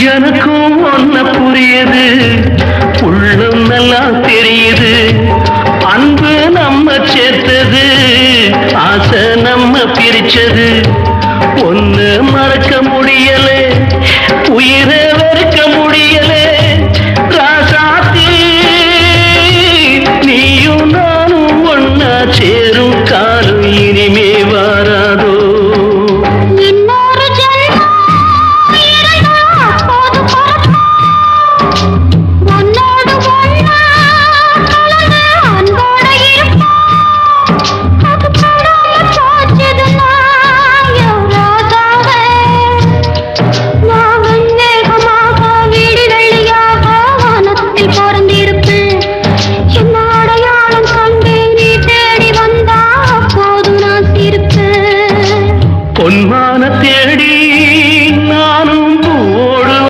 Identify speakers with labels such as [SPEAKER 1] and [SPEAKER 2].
[SPEAKER 1] எனக்கும் ஒன்ன புரியுது, உள்ளம் நல்லா தெரியுது. அன்பு நம்ம சேர்த்தது, ஆசை நம்ம பிரிச்சது. ஒண்ணு மறக்க முடியல, உயிரை